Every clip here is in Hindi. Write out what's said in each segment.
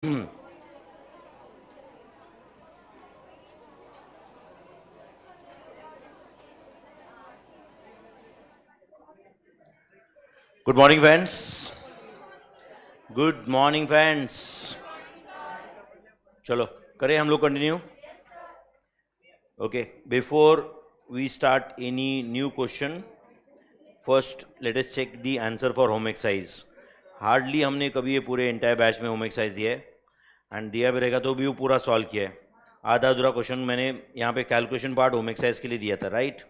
Good morning friends. Good morning friends. चलो करें हम लोग continue. Okay, before we start any new question, first let us check the answer for home exercise. Hardly हमने कभी ये पूरे एंटायर बैच में होम एक्सरसाइज दिया है, एंड दिया भी रहेगा तो भी वो पूरा सॉल्व किया है. आधा अधूरा क्वेश्चन मैंने यहाँ पे कैलकुलेशन पार्ट होम एक्सरसाइज के लिए दिया था, राइट?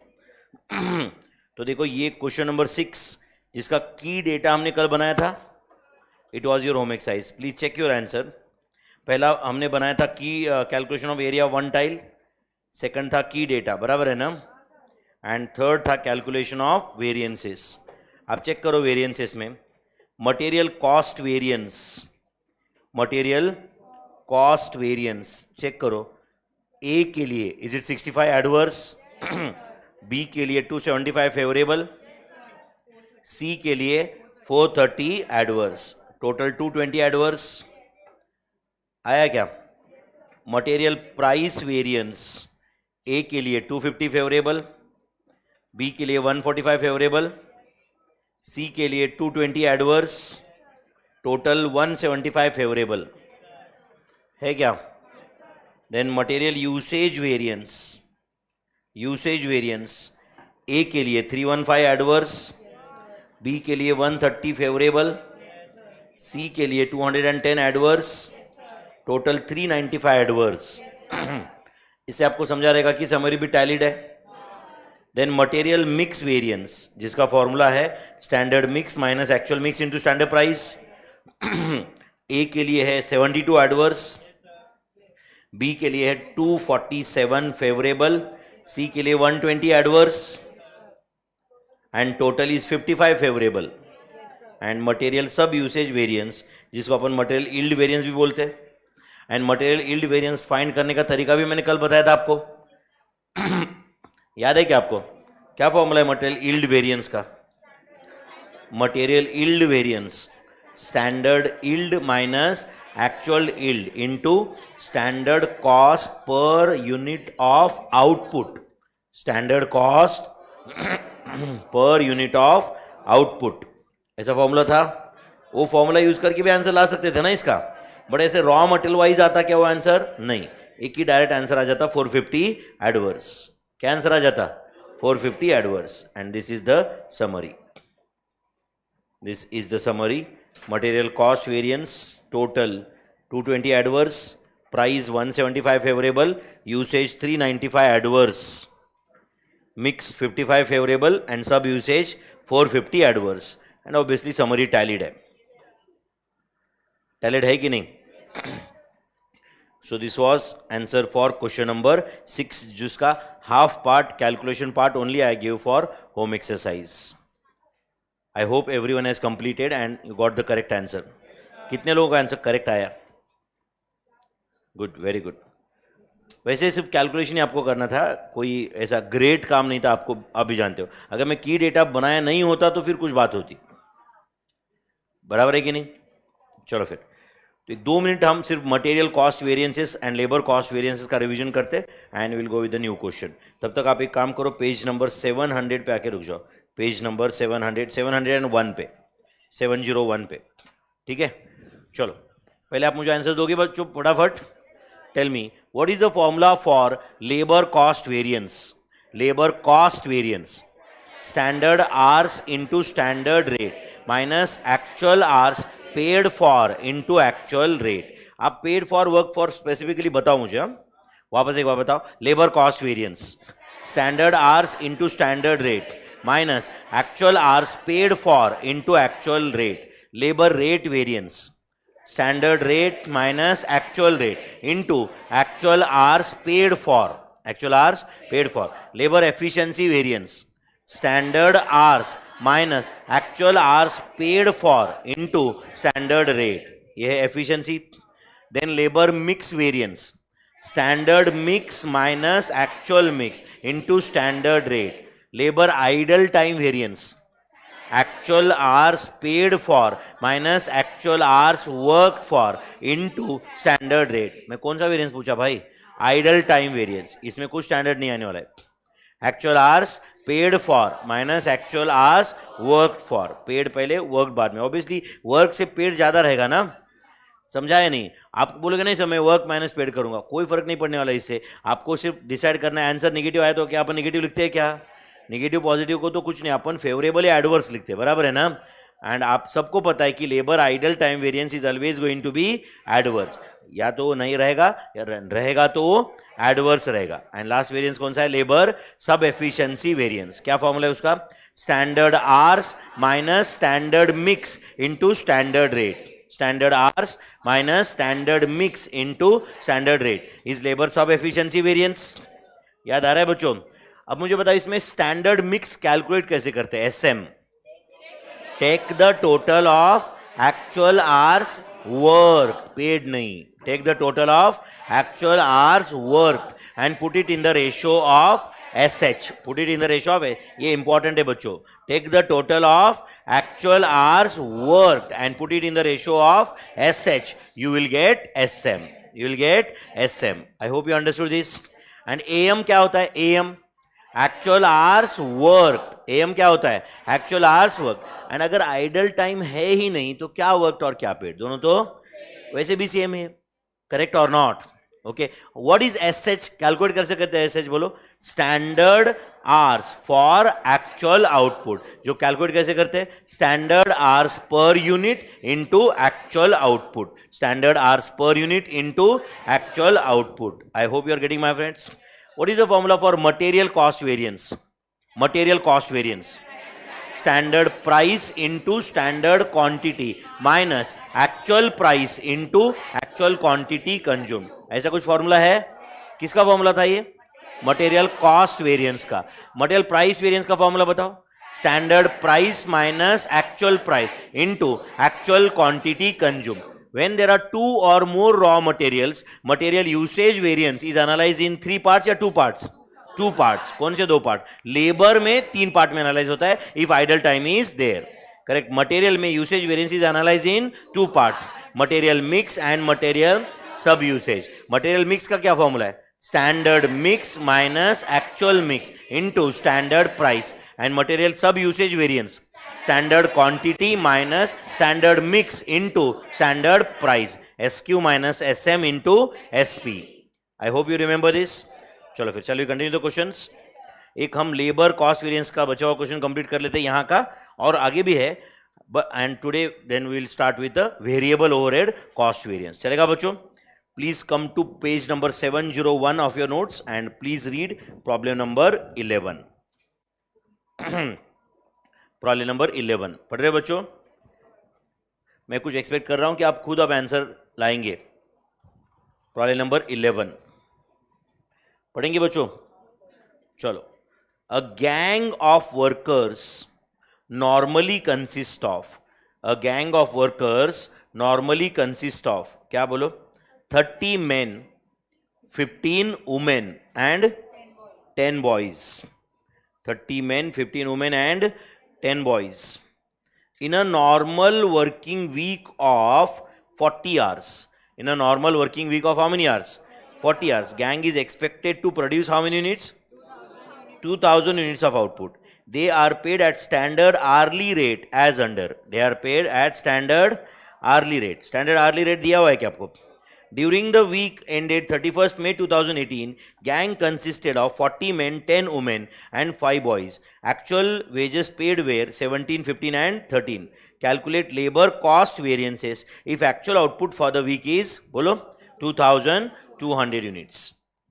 तो देखो ये क्वेश्चन नंबर 6 जिसका की डेटा हमने कल बनाया था, it was your home exercise. Please check your answer. पहला हमने बनाया था की calculation of area of one tile, second था की डेटा, बराबर है ना, एंड थर्ड था कैलकुलेशन ऑफ वेरिएंसेस. आप चेक करो वेरिएंसेस में material cost variance, material cost variance check करो. ए के लिए इज इट 65 एडवर्स, बी के लिए 275 फेवरेबल, सी के लिए 430 एडवर्स, टोटल 220 एडवर्स आया क्या? मटेरियल प्राइस वेरिएंस ए के लिए 250 फेवरेबल, बी के लिए 145 फेवरेबल, सी के लिए 220 एडवर्स, टोटल 175 फेवरेबल है क्या? Then material usage variance, usage variance A के लिए 315 एडवर्स, बी के लिए 130 फेवरेबल, सी के लिए 210 एडवर्स, टोटल 395 एडवर्स. इससे आपको समझा रहेगा कि समरी भी टैलिड है. देन मटेरियल मिक्स वेरिएंस जिसका फॉर्मूला है standard mix minus actual mix into standard price. A के लिए है 72 एडवर्स, बी के लिए है 247 फेवरेबल, सी के लिए 120 adverse, and total is 55 favourable. And material sub usage variance जिसको अपन मटेरियल यील्ड वेरिएंस भी बोलते हैं, and material yield variance find करने का तरीका भी मैंने कल बताया था आपको. याद है क्या आपको? क्या फॉर्मूला है मटेरियल यील्ड वेरिएंस का? Material yield variance standard yield minus actual yield into standard cost per unit of output, standard cost per unit of output. ऐसा फॉर्मूला था. वो फॉर्मूला यूज करके भी आंसर ला सकते थे ना इसका, बट ऐसे रॉ मटेरियल वाइज आता क्या वो आंसर? नहीं, एक ही डायरेक्ट आंसर आ जाता 450 एडवर्स. क्या आंसर आ जाता? 450 adverse. And this is the summary. This is the summary. Material cost variance total 220 adverse, price 175 favourable, usage 395 adverse, mix 55 favourable and sub usage 450 adverse. And obviously summary tallied है. टैलिड है कि नहीं? So this was answer for question number 6 जिसका half part calculation part only I gave for home exercise. I hope everyone has completed and you got the correct answer. कितने लोगों का आंसर करेक्ट आया? Good, very good. वैसे सिर्फ कैलकुलेशन ही आपको करना था, कोई ऐसा ग्रेट काम नहीं था. आपको आप भी जानते हो अगर मैं की डेटा बनाया नहीं होता तो फिर कुछ बात होती. बराबर है कि नहीं? चलो फिर तो 2 मिनट हम सिर्फ material cost variances and labour cost variances का रिवीजन करते and will go with the new question. तब तक आप एक काम करो, पेज नंबर 700 पे आके रुक जाओ. पेज नंबर 701 पे, 701 पे. ठीक है, चलो पहले आप मुझे आंसर दोगे बच्चों फटाफट. Tell me what is the formula for labour cost variance? Labour cost variance standard hours into standard rate minus actual hours paid for into actual rate. आप paid for work for specifically बताओ मुझे. वापस एक बार बताओ. Labour cost variance standard hours into standard rate minus actual hours paid for into actual rate. Labour rate variance standard rate minus actual rate into actual hours paid for, actual hours paid for. Labour efficiency variance standard hours minus actual hours paid for into standard rate, ये है efficiency. Then labour mix variance standard mix minus actual mix into standard rate. Labour idle time variance actual hours paid for minus actual hours worked for into standard rate. मैं कौन सा वेरिएंस पूछा भाई? Idol time variance. इसमें कुछ स्टैंडर्ड नहीं आने वाला है. Actual hours paid for minus actual hours work for. Paid पहले, वर्क बाद में. ऑब्वियसली वर्क से पेड ज्यादा रहेगा ना. समझा है नहीं? आप बोलोगे नहीं सर मैं वर्क माइनस पेड करूंगा, कोई फर्क नहीं पड़ने वाला इससे. आपको सिर्फ डिसाइड करना है. आंसर नेगेटिव आया तो क्या अपन नेगेटिव लिखते हैं क्या? नेगेटिव पॉजिटिव को तो कुछ नहीं, अपन फेवरेबल या एडवर्स लिखते हैं. बराबर है ना? एंड आप सबको पता है कि labour idle time variance is always going to be adverse. या तो नहीं रहेगा या रहेगा तो एडवर्स रहेगा. एंड लास्ट वेरिएंस कौन सा है? लेबर सब एफिशिएंसी वेरिएंस. क्या फॉर्मूला है उसका? Standard hours minus standard mix into standard rate. Standard hours minus standard mix into standard rate is labour सब एफिशिएंसी वेरिएंस. याद आ रहा है बच्चों? अब मुझे बताओ इसमें स्टैंडर्ड मिक्स कैलकुलेट कैसे करते हैं? SM, take the total of actual hours work, paid नहीं. Take the total of actual hours work and put it in the ratio of SH. Put it in the ratio of, ये इंपॉर्टेंट है बच्चों. Take the total of actual hours work and put it in the ratio of SH. You will get SM. You will get SM. I hope you understood this. And AM क्या होता है? AM actual hours work. AM क्या होता है? Actual hours work. एंड अगर आइडल टाइम है ही नहीं तो क्या वर्क और क्या पेड? दोनों तो वैसे भी सेम है. करेक्ट और not? Okay. What is SH? Calculate कर सकते हैं SH, बोलो. Standard hours for actual output. जो कैलकुलेट कैसे करते हैं? Standard hours per unit into actual output. Standard hours per unit into actual output. I hope you are getting my friends. What is the formula for material cost variance? Material cost variance. Standard price into standard quantity minus actual price into actual quantity consumed. ऐसा कुछ फॉर्मूला है? किसका फॉर्मूला था ये? मटेरियल कॉस्ट वेरिएंस का. मटेरियल प्राइस वेरिएंस का फॉर्मूला बताओ. Standard price minus actual price into actual quantity consume. When there are two or more raw materials, material usage variance is analyzed in 3 parts या 2 parts? 2 parts. कौन से 2 पार्ट? लेबर में 3 पार्ट में एनालाइज होता है if idle time is there. Correct. Material में usage variance is analyse in 2 parts. Material mix and material sub usage. Material mix का क्या फॉर्मूला है? Standard mix minus actual mix into standard price. And material sub usage variance standard quantity minus standard mix into standard price. SQ minus SM into SP. I hope you remember this. चलो फिर चलिए कंटिन्यू द क्वेश्चंस. एक हम लेबर कॉस्ट वेरिएंस का बचा हुआ क्वेश्चन कंप्लीट कर लेते हैं यहाँ का, और आगे भी है. And today then we will start with the variable overhead cost variance. चलेगा बच्चों? Please come to page number 701 of your notes and please read problem number 11. Problem number 11 पढ़ रहे बच्चों? मैं कुछ एक्सपेक्ट कर रहा हूं कि आप खुद अब आंसर लाएंगे. प्रॉब्लम नंबर 11 पढ़ेंगे बच्चों? चलो. A gang of workers normally consist of. A gang of workers normally consist of, क्या बोलो? 30 men, 15 women and 10 boys. 30 men, 15 women and 10 boys. In a normal working week of 40 hours. In a normal working week of how many hours? 40 hours. Gang is expected to produce how many units? 2000 units of output. They are paid at standard hourly rate as under. They are paid at standard hourly rate. Standard hourly rate दिया हुआ है क्या आपको? During the week ended 31st May 2018, gang consisted of 40 men, 10 women and 5 boys. Actual wages paid were 17, 15 and 13. Calculate labor cost variances if actual output for the week is, बोलो, 2200 units.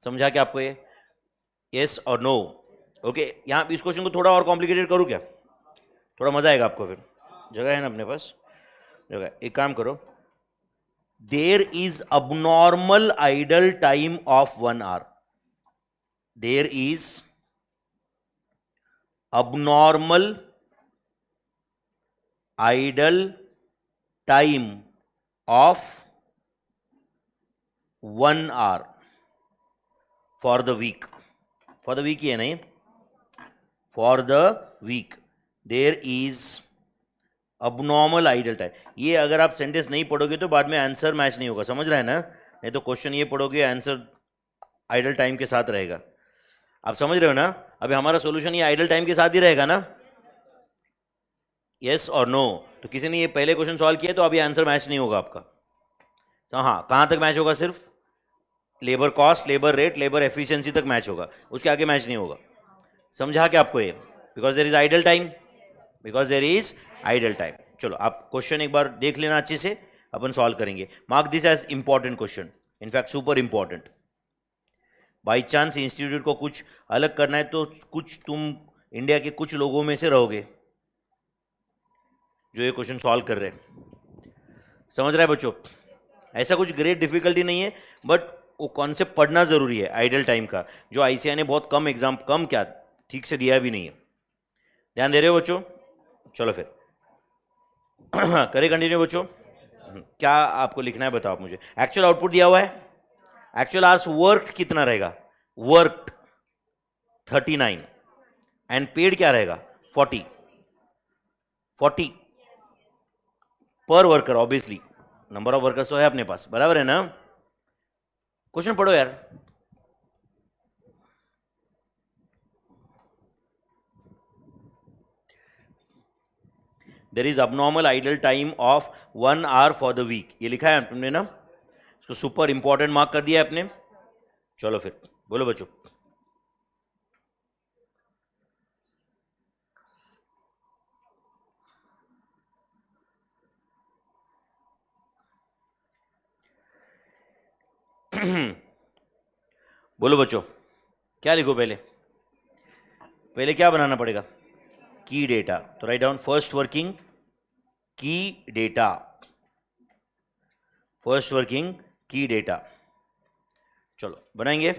समझा क्या आपको ये? Yes or no? Okay, यहाँ इस क्वेश्चन को थोड़ा और कॉम्प्लिकेटेड करूँ क्या? थोड़ा मजा आएगा आपको. फिर जगह है ना अपने पास? जगह. एक काम करो. There is abnormal idle time of 1 hour. There is abnormal idle time of 1 hour for the week. For the week ही है नहीं? For the week there is abnormal idle time, ये अगर आप सेंटेंस नहीं पढ़ोगे तो बाद में आंसर मैच नहीं होगा, समझ रहे हैं ना? नहीं तो क्वेश्चन ये पढ़ोगे आंसर आइडल टाइम के साथ रहेगा। आप समझ रहे हो ना? अभी हमारा सॉल्यूशन ये आइडल टाइम के साथ ही रहेगा ना? यस और नो? तो किसी ने ये पहले क्वेश्चन सॉल्व किया तो अभी आंसर मैच नहीं होगा आपका। तो हाँ, कहाँ तक मैच होगा? सिर्फ labour cost, labour rate, labour efficiency तक मैच होगा, उसके आगे मैच नहीं होगा। समझा क्या आपको ये? Because there is idle time, because there is idle time. चलो आप क्वेश्चन एक बार देख लेना अच्छे से, अपन सॉल्व करेंगे। Mark this as important question, in fact super important. By chance institute को कुछ अलग करना है तो कुछ तुम इंडिया के कुछ लोगों में से रहोगे जो ये क्वेश्चन सॉल्व कर रहे हैं। समझ रहा है बच्चों? ऐसा कुछ ग्रेट डिफिकल्टी नहीं है, बट वो कॉन्सेप्ट पढ़ना जरूरी है आइडल टाइम का, जो आईसीआई ने बहुत कम एग्जाम, कम क्या ठीक से दिया भी नहीं है। ध्यान दे रहे हो बच्चों? चलो फिर करें कंटिन्यू बच्चों। क्या आपको लिखना है बताओ मुझे। एक्चुअल आउटपुट दिया हुआ है, एक्चुअल आवर्स वर्क कितना रहेगा? वर्क 39 एंड पेड क्या रहेगा? 40 पर worker, obviously number of workers तो है अपने पास, बराबर है ना? क्वेश्चन पढ़ो यार। There is abnormal idle time of 1 hour for the week, ये लिखा है तुमने ना? इसको सुपर इंपॉर्टेंट मार्क कर दिया है आपने। चलो फिर बोलो बच्चों। बोलो बच्चों, क्या लिखो? पहले क्या बनाना पड़ेगा? की डेटा। तो राइट डाउन फर्स्ट वर्किंग की डेटा, फर्स्ट वर्किंग की डेटा। चलो बनाएंगे।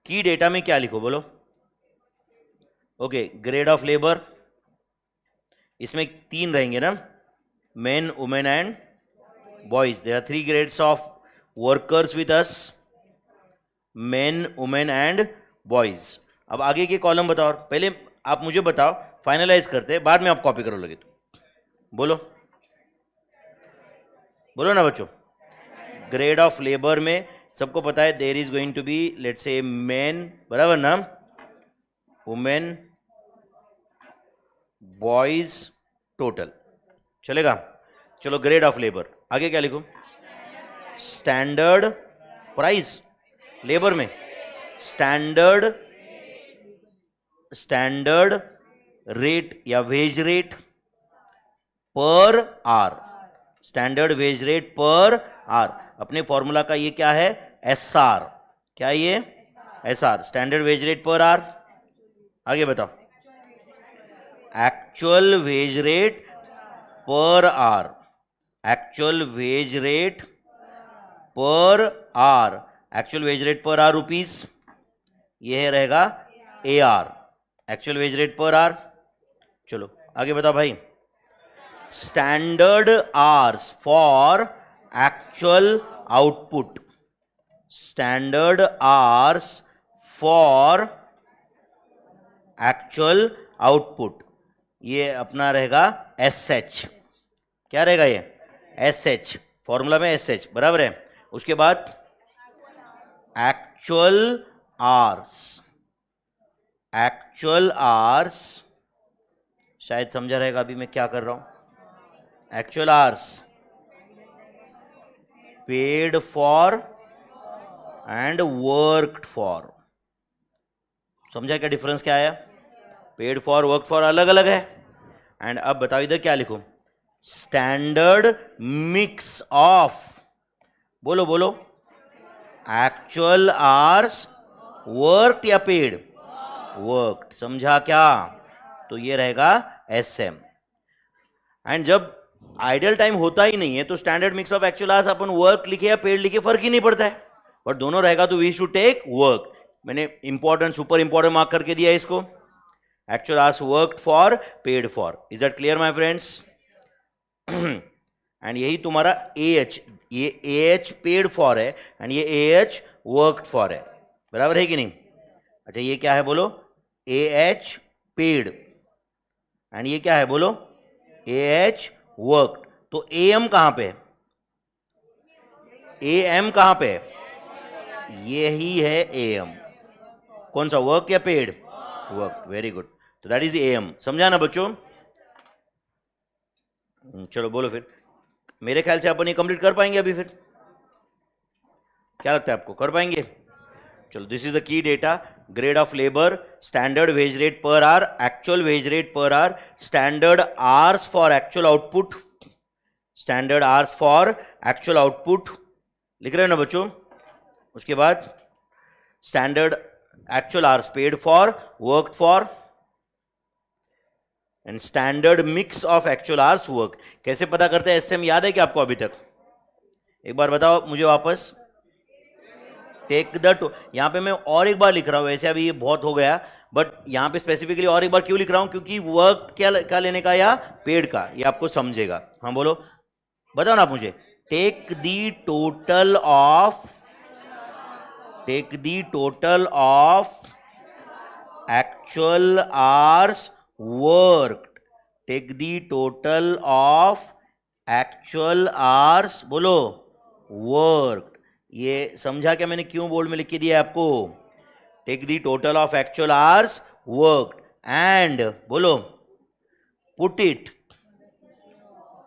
की डेटा में क्या लिखो बोलो? ओके, ग्रेड ऑफ लेबर, इसमें 3 रहेंगे ना? Men, women and boys. There are 3 grades of workers with us, men, women and boys. अब आगे के कॉलम बताओ, पहले आप मुझे बताओ, फाइनलाइज करते हैं, बाद में आप कॉपी करो लगे तो। बोलो बोलो ना बच्चों। ग्रेड ऑफ लेबर में सबको पता है there is going to be, let's say men, बराबर ना? वुमेन, बॉयज, टोटल, चलेगा? चलो ग्रेड ऑफ लेबर, आगे क्या लिखूं? स्टैंडर्ड प्राइस लेबर में, स्टैंडर्ड रेट या wage rate per hour, standard wage rate per hour. अपने फॉर्मूला का ये क्या है? एसआर। क्या ये? SR, standard wage rate per hour. आगे बताओ। Actual wage rate per hour, actual wage rate per hour, actual wage rate per hour rupees, ये रहेगा AR, actual wage rate per hour. चलो आगे बताओ भाई। Standard hours for actual output, standard hours for actual output, ये अपना रहेगा एसएच। क्या रहेगा ये? एसएच, फॉर्मूला में एसएच, बराबर है। उसके बाद एक्चुअल आवर्स, एक्चुअल आवर्स, शायद समझा रहेगा अभी मैं क्या कर रहा हूं। Actual hours paid for and worked for, समझा क्या डिफरेंस क्या आया? पेड फॉर, वर्क फॉर अलग अलग है। एंड अब बताओ इधर क्या लिखूं? स्टैंडर्ड मिक्स ऑफ, बोलो बोलो, एक्चुअल आवर्स वर्कड या पेड? वर्कड, समझा क्या? तो ये रहेगा एसएम। एंड जब आइडल टाइम होता ही नहीं है तो standard mix of actual hours upon work लिखे या पेड लिखे फर्क ही नहीं पड़ता है, बट दोनों रहेगा तो वी शुड टेक वर्क। मैंने इंपॉर्टेंट, सुपर इंपॉर्टेंट मार्क करके दिया है इसको। Actual hours worked for, paid for. Is that clear my friends? And यही तुम्हारा एएच, ये एएच पेड फॉर है एंड ये एएच वर्कड फॉर है, बराबर है कि नहीं? अच्छा ये क्या है बोलो? एएच पेड, एंड ये क्या है बोलो? AH वर्कड, तो AM कहां पे है? AM कहां पे है? यही है AM। कौन सा, वर्क या पेड? Work, very good. तो दैट इज AM। समझा ना बच्चों? चलो बोलो फिर। मेरे ख्याल से अपन ये कंप्लीट कर पाएंगे अभी, फिर क्या लगता है आपको, कर पाएंगे? चलो, this is the key data. Grade of labour, standard wage rate per hour, actual wage rate per hour, standard hours for actual output, standard hours for actual output, लिख रहे हो ना बच्चों? उसके बाद standard actual hours paid for, work for, and standard mix of actual hours work. कैसे पता करते हैं एसएम, याद है क्या आपको अभी तक? एक बार बताओ मुझे वापस। टेक द यहां पे मैं और एक बार लिख रहा हूं, वैसे अभी ये बहुत हो गया, बट यहां पे स्पेसिफिकली और एक बार क्यों लिख रहा हूं? क्योंकि वर्क क्या लेने का या पेड का, ये आपको समझेगा। हाँ बोलो, बताओ ना आप मुझे। Take the total of, take the total of actual hours worked, take the total of actual hours, बोलो, वर्कड। ये समझा क्या मैंने क्यों बोर्ड में लिख के दिया आपको? Take the total of actual hours worked and, बोलो, put it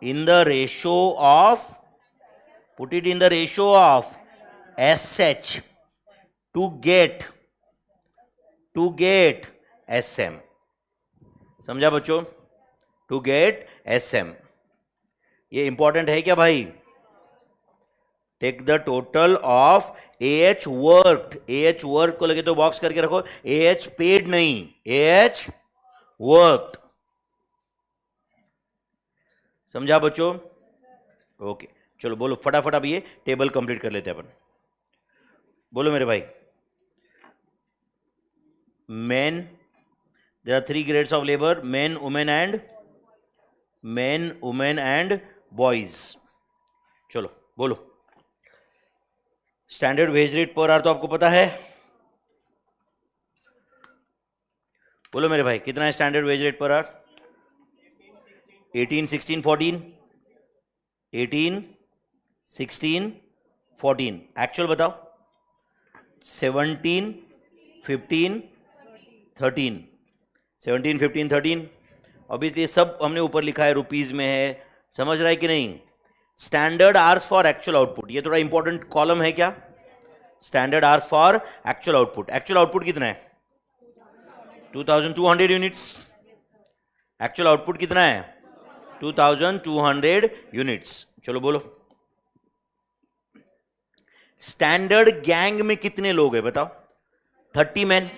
in the ratio of, put it in the ratio of SH to get SM। समझा बच्चों? To get SM। ये इंपॉर्टेंट है क्या भाई? Take the total of AH worked, AH work को लगे तो बॉक्स करके रखो, AH पेड नहीं, AH वर्कड। समझा बच्चों? ओके, चलो बोलो फटाफट, अब ये टेबल कंप्लीट कर लेते हैं अपन। बोलो मेरे भाई। Men, there are 3 grades of labor: men, women and boys। चलो बोलो। Standard wage rate per hour तो आपको पता है, बोलो मेरे भाई, कितना है standard wage rate per hour? 18, 16, 14, 18, 16, 14। Actual बताओ? 17, 15, 13, 17, 15, 13। ऑब्वियसली सब हमने ऊपर लिखा है, रुपीज में है, समझ रहा है कि नहीं? Standard hours for actual output, ये थोड़ा इंपॉर्टेंट कॉलम है क्या? Standard hours for actual output. Actual output कितना है? 2200 यूनिट्स। एक्चुअल आउटपुट कितना है? 2200 यूनिट्स। चलो बोलो। स्टैंडर्ड गैंग में कितने लोग हैं बताओ? 30 मैन।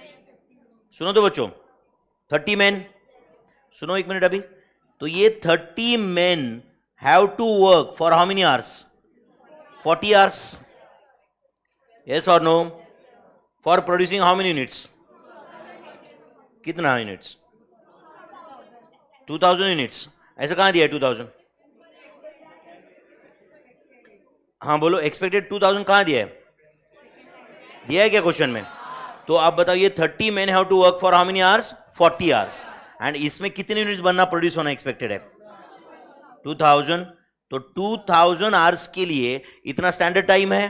सुनो तो बच्चों, 30 मैन, सुनो एक मिनट अभी। तो ये 30 man have to work for how many hours? 40 hours. Yes और no? For producing how many units? कितना यूनिट्स? 2000 यूनिट्स। ऐसा कहां दिया है 2000? हाँ बोलो, एक्सपेक्टेड 2000 कहां दिया है? दिया है क्या क्वेश्चन में? तो आप बताओ, ये 30 man have to work for how many hours? 40 hours. And इसमें कितने यूनिट्स बनना, प्रोड्यूस होना एक्सपेक्टेड है? 2000। तो 2000 आवर्स के लिए इतना स्टैंडर्ड टाइम है,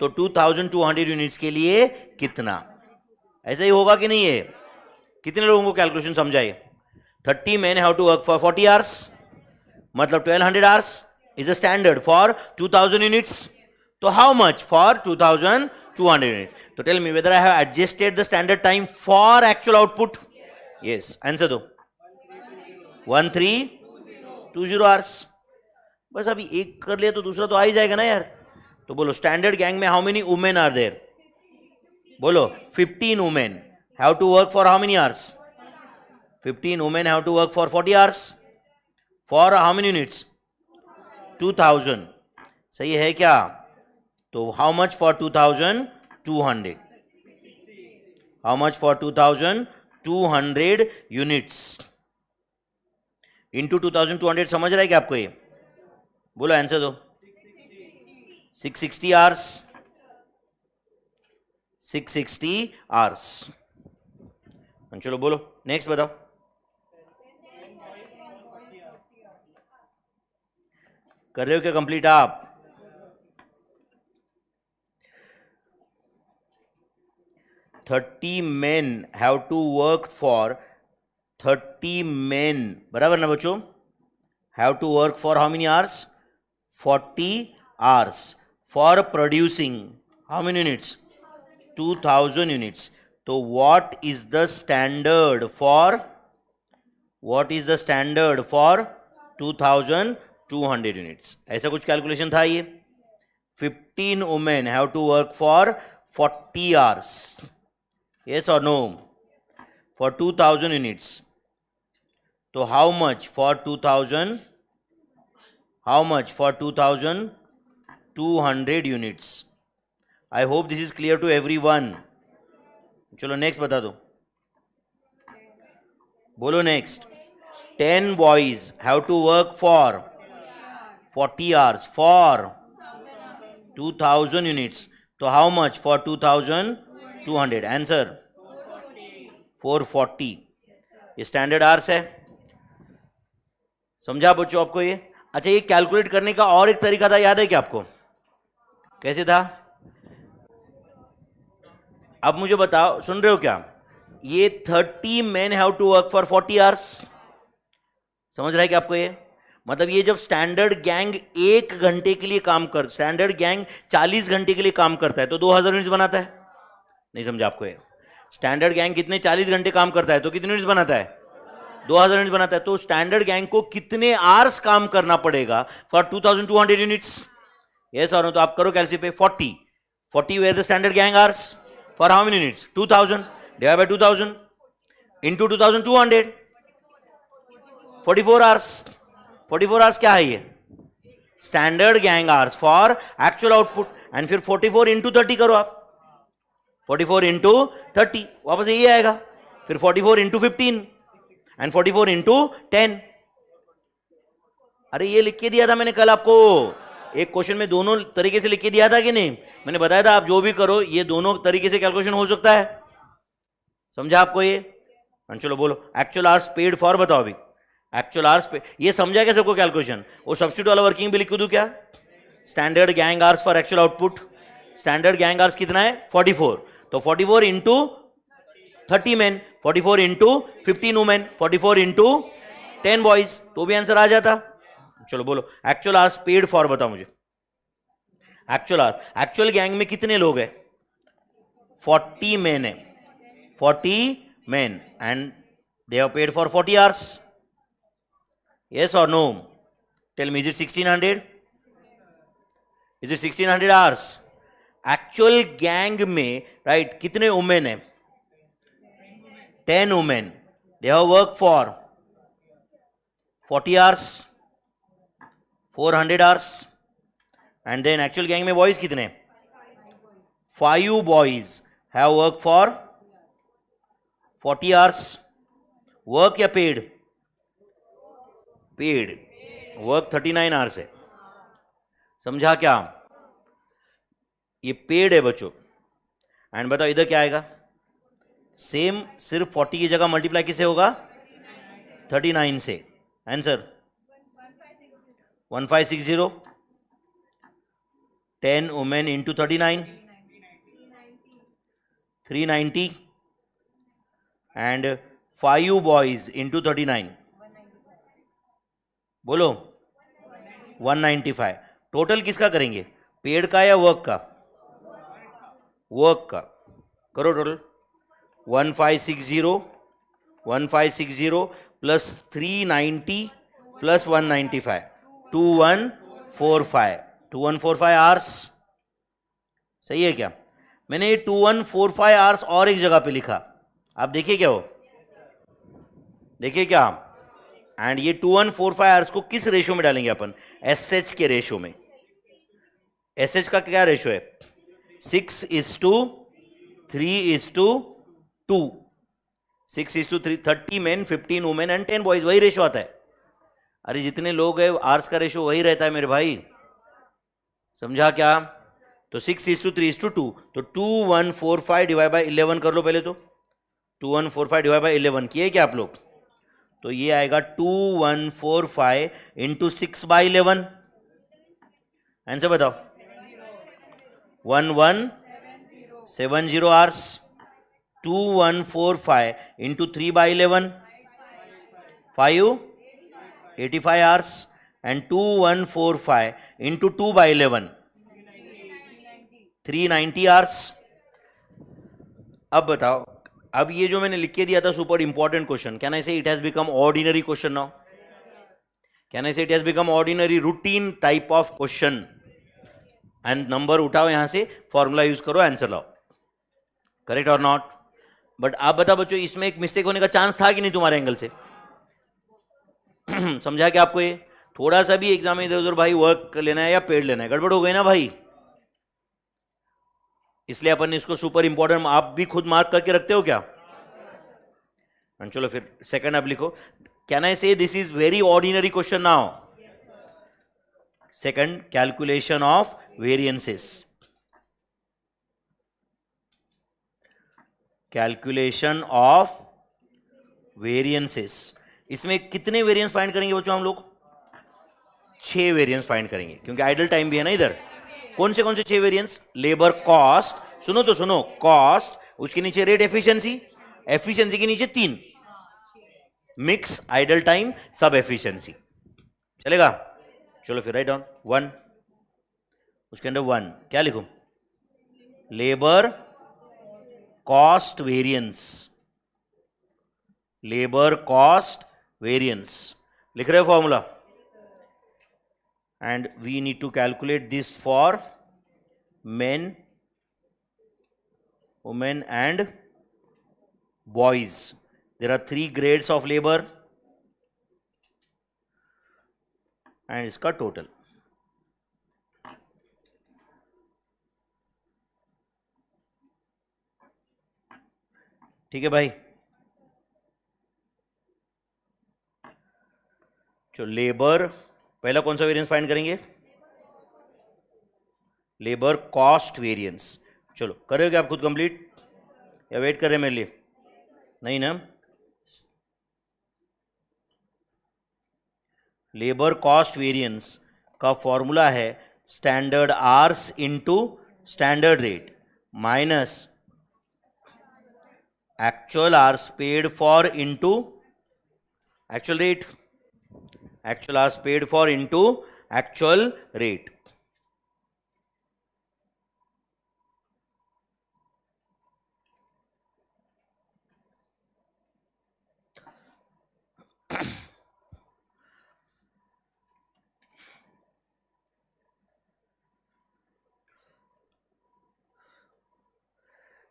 तो 2200 यूनिट्स के लिए कितना? ऐसा ही होगा कि नहीं? है कितने लोगों को कैलकुलेशन समझाइए? 30 man have to work for 40 hours, मतलब 1200 hours is a standard for 2000 units. तो हाउ मच फॉर 2200 यूनिट? तो tell me whether I have adjusted the standard time for actual output. Yes, answer दो। 1320 आवर्स। बस अभी एक कर लिया तो दूसरा तो आ ही जाएगा ना यार। तो बोलो, स्टैंडर्ड गैंग में how many women are there? बोलो, 15 women have to work for how many hours? 15 women have to work for 40 hours, for how many units? 2000। सही है क्या? तो how much for 2200? How much for 2200 units into 2200? समझ रहा है क्या आपको ये? बोलो आंसर दो। 660 आवर्स। 660 आवर्स। चलो बोलो नेक्स्ट बताओ। कर रहे हो क्या कंप्लीट आप? men have to work for 30 men, बराबर ना बच्चों? have to work for how many hours? 40 hours for producing how many units? 2000 units. So what is the standard for 2200 units? ऐसा कुछ कैलकुलेशन था ये. 15 women have to work for 40 hours. Yes or no? For 2000 units. So how much for 2000? How much for 2200 units? I hope this is clear to everyone. चलो next बता दो. बोलो next. 10 boys have to work for 40 hours for 2000 units. So how much for 2200? Answer 440. ये स्टैंडर्ड आवर्स है. समझा बच्चों आपको ये? अच्छा, ये कैलकुलेट करने का और एक तरीका था, याद है क्या आपको? कैसे था? अब मुझे बताओ, सुन रहे हो क्या? ये 30 men have to work for 40 hours. समझ रहा है क्या आपको ये? मतलब ये जब स्टैंडर्ड गैंग 1 घंटे के लिए काम कर, स्टैंडर्ड गैंग 40 घंटे के लिए काम करता है तो 2000 यूनिट्स बनाता है. नहीं समझा आपको ये? स्टैंडर्ड गैंग कितने 40 घंटे काम करता है तो कितने यूनिट्स बनाता है? 2000 यूनिट्स बनाता है. तो स्टैंडर्ड गैंग को कितने आवर्स काम करना पड़ेगा फॉर 2200 यूनिट्स? यस और नो? तो आप करो कैलसी पे 40 where the standard gang hours for how many units? 2000 divide by 2000 into 2200 44 hours. 44 hours क्या है ये? Standard gang hours for actual output. And फिर 44 इंटू 30 करो आप. 44 इंटू 30 वापस यही आएगा. फिर 44 इंटू 15 एंड 44 इंटू 10. अरे ये लिख के दिया था मैंने कल आपको एक क्वेश्चन में, दोनों तरीके से लिख के दिया था कि नहीं? मैंने बताया था आप जो भी करो ये दोनों तरीके से कैलकुलेशन हो सकता है. समझा आपको ये? चलो बोलो एक्चुअल आवर्स पेड फॉर. बताओ अभी एक्चुअल आवर्स पे ये समझा क्या सबको कैलकुलेशन? वो सब्स्टिट्यूट वाला वर्किंग भी लिख दूं क्या? Standard gang hours for actual output. Standard gang hours कितना है? 44. तो 44 into 30 men, 44 into 15 women, 44 into 10 boys, तो भी आंसर आ जाता. चलो बोलो एक्चुअल आवर्स पेड फॉर. बताओ मुझे एक्चुअल आवर्स. एक्चुअल गैंग में कितने लोग हैं? 40 men है. 40 men and they have paid for 40 hours. Yes or no? Tell me, is it 1600? Is it 1600 hours? Actual gang में राइट कितने वुमेन है? 10 women. They have worked for 40 hours, 400 hours. And then actual gang में boys कितने? 5 boys have worked for 40 hours. Work या paid? Paid. Work 39 hours है. समझा क्या? ये पेड है बच्चों. एंड बताओ इधर क्या आएगा? सेम, सिर्फ 40 की जगह मल्टीप्लाई किससे होगा? 39 से. Answer 1560. 10 women into 39 390 and 5 boys into 39 बोलो 195. टोटल किसका करेंगे? पेड का या वर्क का? वर्क का. करो टोटल. 1560 plus 390 plus 195 2145 hours. सही है क्या? मैंने ये 2145 आवर्स और एक जगह पे लिखा, आप देखिए क्या हो? देखिए क्या? एंड ये 2145 आवर्स को किस रेशो में डालेंगे अपन? एसएच के रेशो में. एसएच का क्या रेशो है? 6:3:2. 6:3. 30 men, 15 वुमेन एंड 10 बॉयज. वही रेशो आता है. अरे जितने लोग हैं आवर्स का रेशो वही रहता है मेरे भाई. समझा क्या? तो 6:3:2. तो 2145 डिवाइड बाय 11 कर लो पहले. तो 2145 डिवाइड बाय 11 किए क्या आप लोग? तो ये आएगा 2145 इंटू 6/11. आंसर बताओ. 1170 hours. 2145 into 3 by 11, 585 hours, and 2145 into 2 by 11, 390 hours. अब बताओ, अब ये जो मैंने लिख के दिया था super important question, can I say it has become ordinary question now? Can I say it has become ordinary routine type of question? And number उठाओ यहां से, फॉर्मूला यूज करो, आंसर लाओ. करेक्ट और नॉट? बट आप बताओ बच्चों, इसमें एक मिस्टेक होने का चांस था कि नहीं तुम्हारे एंगल से? समझा कि आपको ये थोड़ा सा भी एग्जाम में इधर उधर भाई वर्क लेना है या पेड लेना है, गड़बड़ हो गई ना भाई. इसलिए अपन ने इसको सुपर इंपॉर्टेंट, आप भी खुद मार्क करके रखते हो क्या? चलो फिर सेकंड आप लिखो. कैन आई से this is very ordinary question now? Second, calculation of variances. Calculation of variances. इसमें कितने वेरिएंस फाइंड करेंगे बच्चों हम लोग? 6 वेरिएंस फाइंड करेंगे, क्योंकि आइडल टाइम भी है ना इधर. कौन से 6 वेरिएंस? लेबर कॉस्ट, सुनो तो सुनो, कॉस्ट, उसके नीचे रेट, एफिशिएंसी, एफिशिएंसी के नीचे 3, मिक्स, आइडल टाइम, सब एफिशिएंसी. चलेगा? चलो फिर राइट डाउन 1, उसके अंदर 1 क्या लिखूं? Labour cost variance. Labour cost variance लिख रहे हो formula. And we need to calculate this for men, women and boys. There are 3 grades of labor and इसका टोटल. ठीक है भाई. चलो लेबर, पहला कौन सा वेरिएंस फाइंड करेंगे? Labour cost variance. चलो करोगे आप खुद कंप्लीट या वेट कर रहे हैं मेरे लिए? नहीं ना. लेबर कॉस्ट वेरिएंस का फॉर्मूला है standard hours into standard rate minus actual hours paid for into actual rate. Actual hours paid for into actual rate.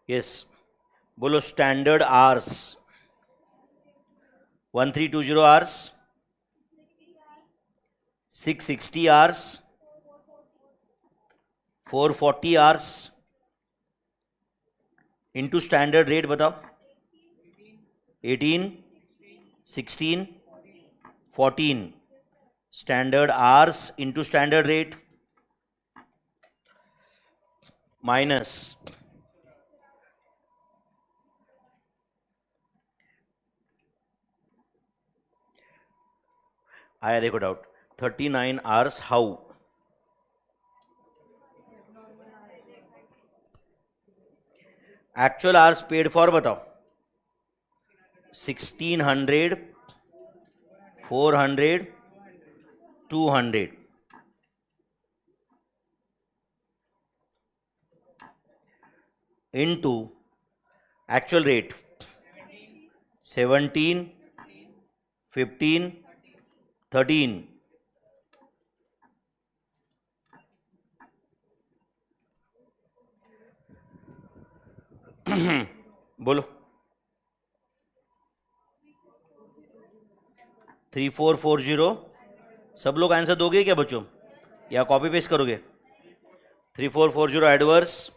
Yes, बोलो standard hours. 1320 hours, 660 hours, 440 hours into standard rate बताओ. 18, 16, 14. Standard hours into standard rate minus आया देखो doubt, 39 hours how? Actual hours paid for बताओ. 1600, 400, 200 into actual rate 17, 15, 13. बोलो 3440. सब लोग आंसर दोगे क्या बच्चों या कॉपी पेस्ट करोगे? 3440 एडवर्स,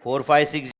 4560